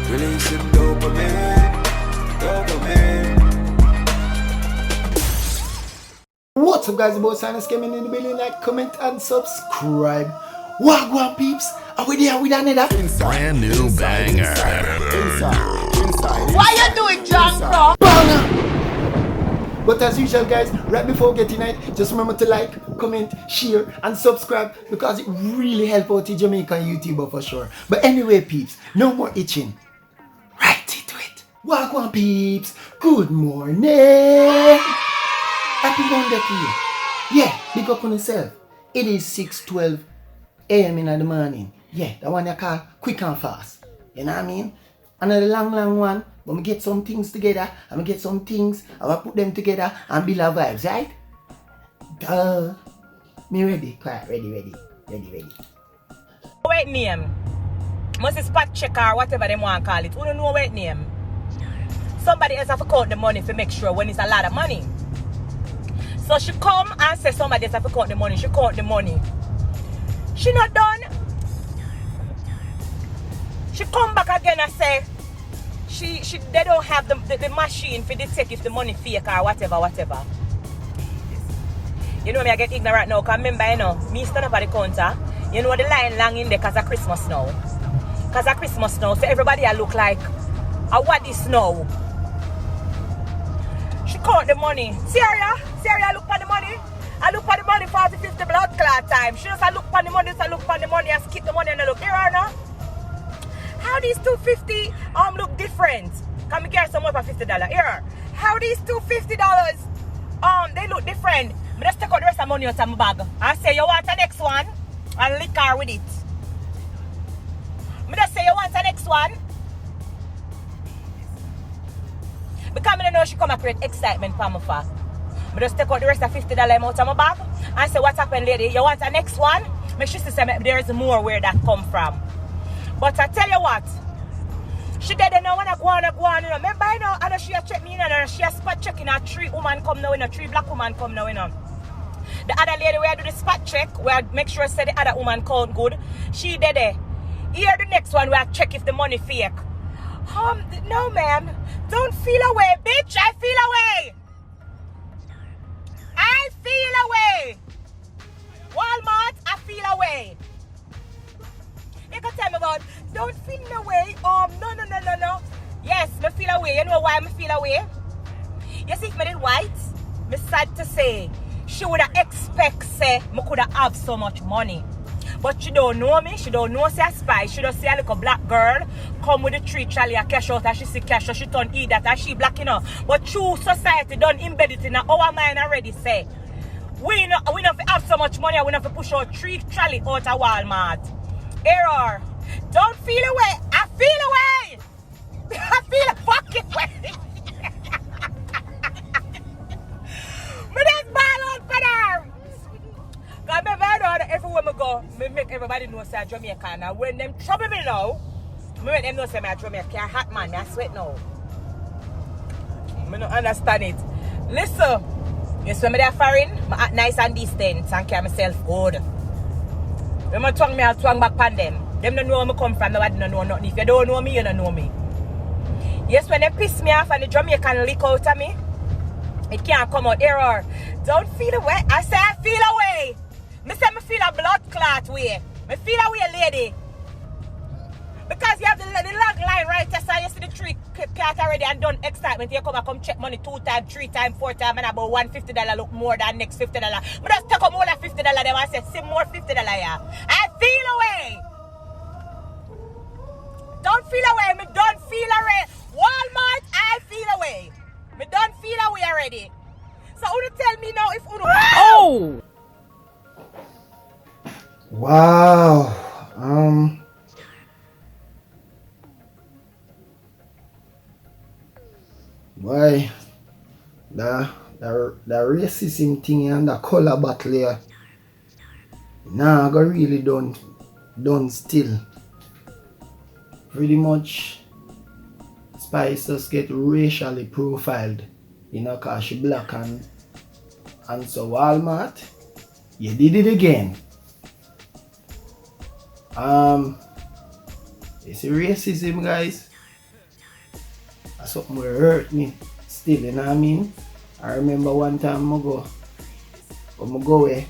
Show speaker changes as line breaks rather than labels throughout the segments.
Releasing dopamine.
What's up, guys? About Sinus coming in the building. Like, comment, and subscribe. Wagwan peeps, are we there with another
brand new banger?
Why you doing, John?
banger? But as usual, guys, right before getting it, just remember to like, comment, share, and subscribe because it really helps out the Jamaican YouTuber for sure. But anyway, peeps, no more itching. Right into it. Wagwan peeps, good morning. Happy Monday to you. Yeah, big up on yourself. It is 6:12 a.m. in the morning. Yeah, the one you call quick and fast. You know what I mean? Another long one. But we get some things together, and we get some things, and we put them together and build our vibes, right? Duh. Me ready? Quiet, ready.
Wait name. Must spot checker or whatever they want to call it. Who don't know wait name? Somebody else have to count the money to make sure when it's a lot of money. So she come and say somebody else have to count the money. She count the money. She not done. She come back again and say they don't have the machine for detect if the money fake or whatever. You know me, I get ignorant now, because remember, you know, me stand up at the counter, you know the line long in there because of Christmas now. So everybody I look like what is now? She count the money. Syria, look for the money. I look for the money 40-50 blood clot time. She just look for the money, I skip the money and I look here now. How these $250 look different? Can we get some more for $50 here? How these $250 they look different? I just take out the rest of the money out of my bag. I say you want the next one and liquor with it. I just say you want the next one. Because I know she come and create excitement for me for. I just take out the rest of $50 out of my bag and say what happened lady? You want the next one? Make sure she say there is more where that come from. But I tell you what, she didn't know when I go on, you know. Remember, you know, I know she has checked me in and she has spot checking a 3 woman come now, you know, 3 black woman come now, you know. The other lady where I do the spot check, where I make sure I say the other woman count good, she did it. Here the next one where I check if the money fake. No ma'am, don't feel away, bitch, I feel away. WalMart, I feel away. You can tell me about, don't feel no way. No. Yes, me feel away. You know why me feel away? You see, if me did white, me sad to say, she would have expect say me could have so much money. But she don't know me, she don't know say a spy. She don't see a little black girl come with a 3 trolley a cash out and she see cash, so she turn eat that and she black, you know. But true society done embed it in our mind already say. We not have so much money, we not have to push out 3 trolley out of Walmart. Error. Don't feel away. I feel away. I feel a fucking way. But that's ball out for them. Because I know that everywhere I go, I make everybody know say I'm Jamaican. And when them trouble me now, I make them know say I'm Jamaican. I'm hot man, I sweat now. I don't understand it. Listen, you see me there foreign, I act nice and decent and carry myself good. When I twang me, I'll twang back on them. Them don't know where I come from, nobody don't know nothing. If you don't know me, you don't know me. Yes, when they piss me off and the Jamaican leak out of me, it can't come out. Error. Don't feel away. I say I feel away. Me say me feel a blood clot way. Me feel away, lady. Because you have the log line right there, so you see the 3 cat already and done excitement. You come check money 2 times, 3 times, 4 times, and about $150 look more than next $50. But just take up more than $50 them and say, see more $50 yeah. I feel away. Don't feel away, me don't feel away. Walmart, I feel away. Me don't feel away already. So who tell me now if who
Oh! Wow. Why the racism thing and the color battle here, nah, go really done still. Pretty much Spice just get racially profiled, you know, cause she black and so Walmart, you did it again. It's racism, guys. That's something that hurt me still, you know what I mean? I remember one time I go away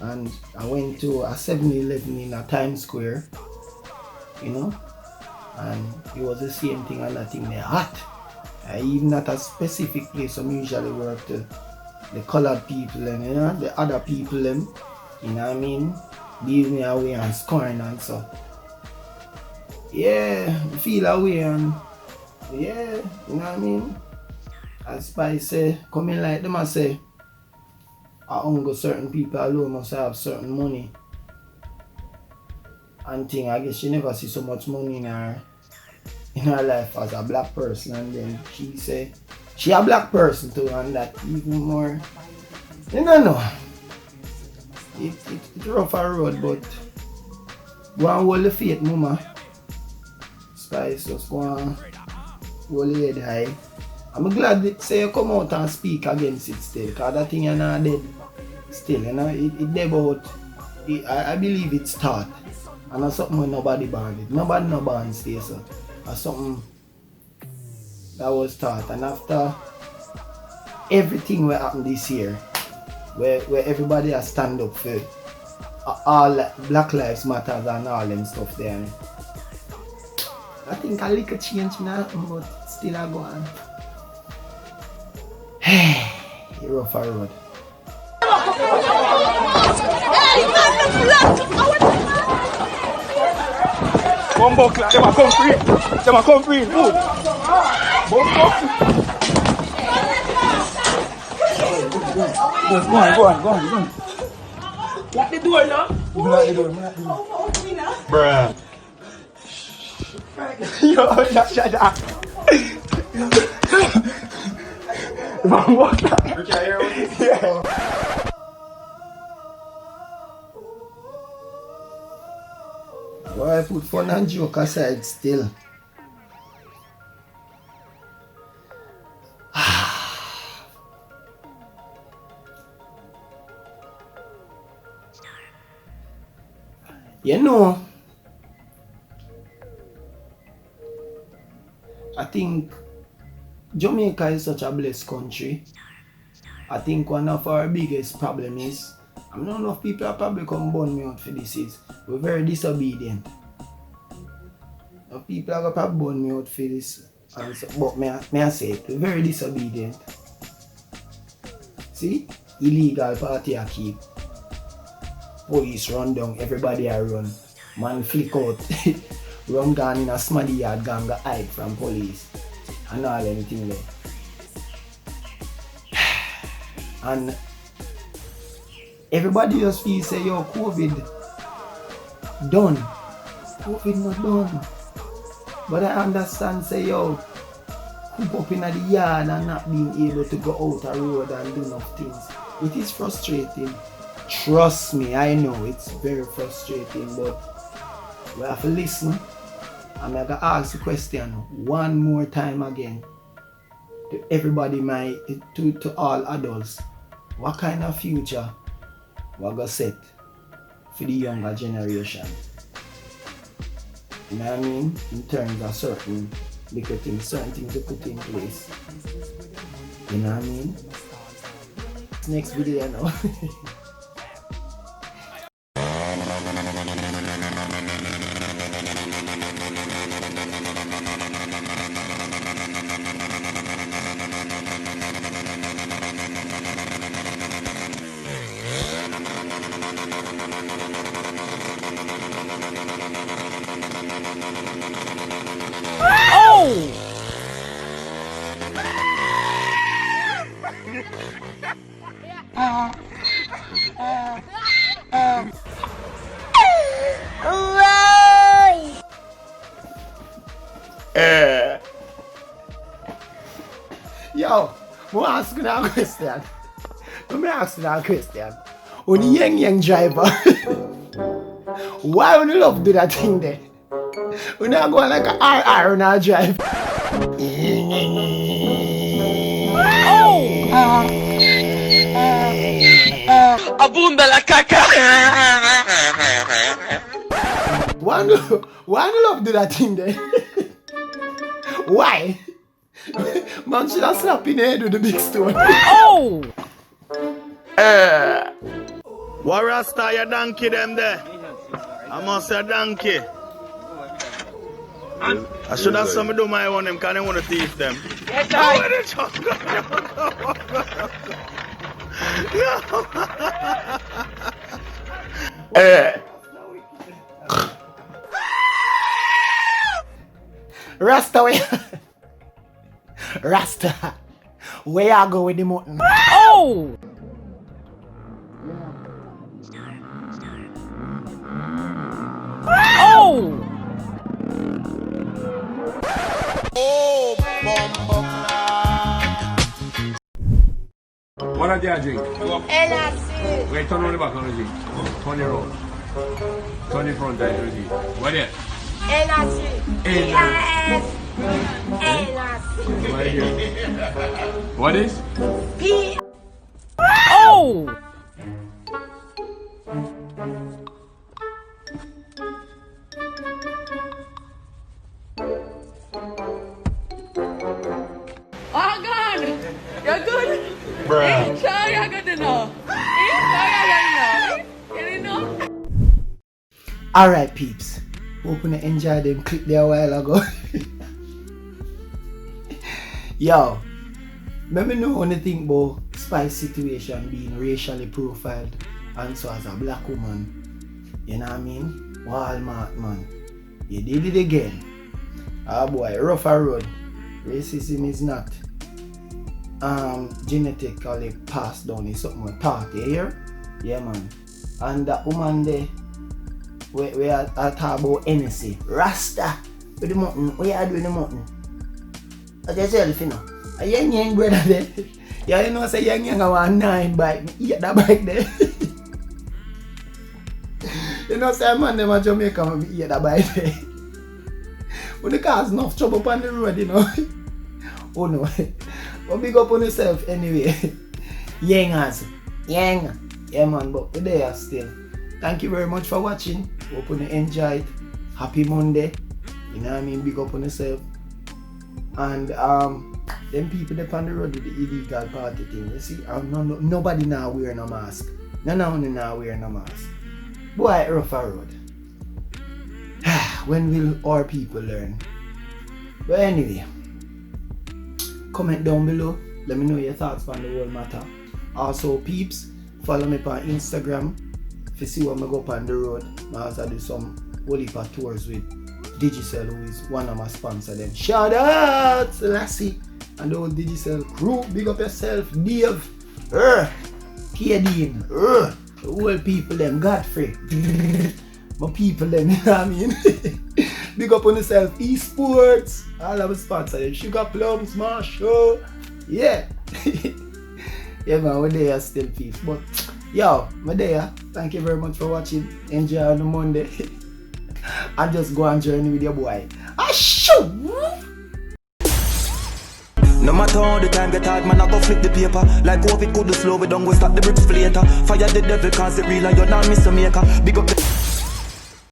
and I went to a 7-Eleven in a Times Square, you know, and it was the same thing, and that thing they hot. Even at a specific place, I usually work to the colored people and, you know, the other people them, you know what I mean, leave me away and scoring and so. Yeah, feel away and yeah, you know what I mean? As Spice say, come in like them and say, I only certain people alone must have certain money. And thing, I guess she never see so much money in her life as a black person, and then she say she a black person too, and that even more, you know. It's rough a road, but go and hold the faith, mama. Spice, just go and hold the head high. I'm glad that say you come out and speak against it still, because that thing is not dead still, you know. It dead, but I believe it's taught, and that's something when nobody banned it. Nobody no ban stay so. That's something that was taught, and after everything that happened this year, where everybody has stand up for all Black Lives Matters and all them stuff there, I think a little change now, but still I go on. Hey, rough a road.
Bumbo clap, them a come free. Them a come free, food. Bumbo. Go on. Lock the door now. Lock the door. Bruh. Yo, shut up. Bumbo clap. You can hear what you say? Yeah.
Why I put fun and joke aside still. You know, I think Jamaica is such a blessed country. I think one of our biggest problems is, I don't know if people are probably come burn me out for this, is we're very disobedient. Now people are probably burn me out for this, but may I say it, we're very disobedient. See? Illegal party I keep. Police run down, everybody I run. Man flick out, run gone in a smaddy yard, gang hide from police. And all anything there. And everybody just feel say, yo, COVID done. COVID not done. But I understand say, yo, coop up in the yard and not being able to go out a road and do enough things. It is frustrating. Trust me, I know it's very frustrating, but we have to listen. I'm going to ask the question one more time again to everybody, to all adults. What kind of future we're going to set for the younger generation? You know what I mean? In terms of certain things to put in place. You know what I mean? Next video now. Yo, I'm asking that question. On the young driver, why would you love do that thing there? We're not going like an RR on our drive. Abunda la caca. Why do love do that thing there? Why? Man should have slapped in the head with the big stone.
Oh!
What Rasta you donkey them there? I must say donkey. I should have some do my own them because they want to thief them.
Yes,
Rasta, Rasta, where you go with the mountain?
Oh! Oh!
What are you drink?
NRC.
Wait, turn on the back on the drink. Turn your road. Turn in front of the drink. What is it?
NRC.
NRC.
NRC.
What is it? What is?
P. Oh!
Oh God! You're good?
Bruh.
Sure, you're good enough. You know?
Alright, peeps. Hope you enjoyed them clip there a while ago. Yo, let me know what you think about Spice situation being racially profiled and so as a black woman. You know what I mean? Walmart, man. You did it again. Ah boy, rougher road. Racism is not genetically passed down. It's something we're taught here. Yeah, man. And that woman there, we are talking about NSC. Rasta with the mountain. What you do in the mountain? That's yourself, you know. A young brother there. Yeah, you know, say young I want 9 bike. Eat that bike there. You know, say man, them a Jamaica, eat that bike there. When the car's enough trouble on the road, you know. Oh no. But big up on yourself anyway. Yang as. Yang. Yeah man, but we're there still. Thank you very much for watching. Hope you enjoyed. Happy Monday. You know what I mean? Big up on yourself. And them people that on the road with the illegal party thing, you see, nobody now wearing a mask. None of them now wearing a mask. Boy, rougher road. When will our people learn? But anyway, comment down below. Let me know your thoughts on the whole matter. Also, peeps, follow me on Instagram. If you see when I go up on the road, I also do some whole heap of tours with Digicel, who is one of my sponsors. Them shout out to Lassie and the whole Digicel crew. Big up yourself, Dave, K-Dean, the whole people them, Godfrey. My people them, you know what I mean? Big up on yourself, esports, all of my sponsors, them Sugar Plums, Marshall, yeah. Yeah man, we're there still, peeps. But yo, we're there. Thank you very much for watching. Enjoy on the Monday. And just go on journey with your boy. Shoot!
No matter how the time get hard, man, I go flip the paper. Like COVID could slow, we don't go stop the bricks for later. Fire the devil cause it real and you're not miss a maker. Big up the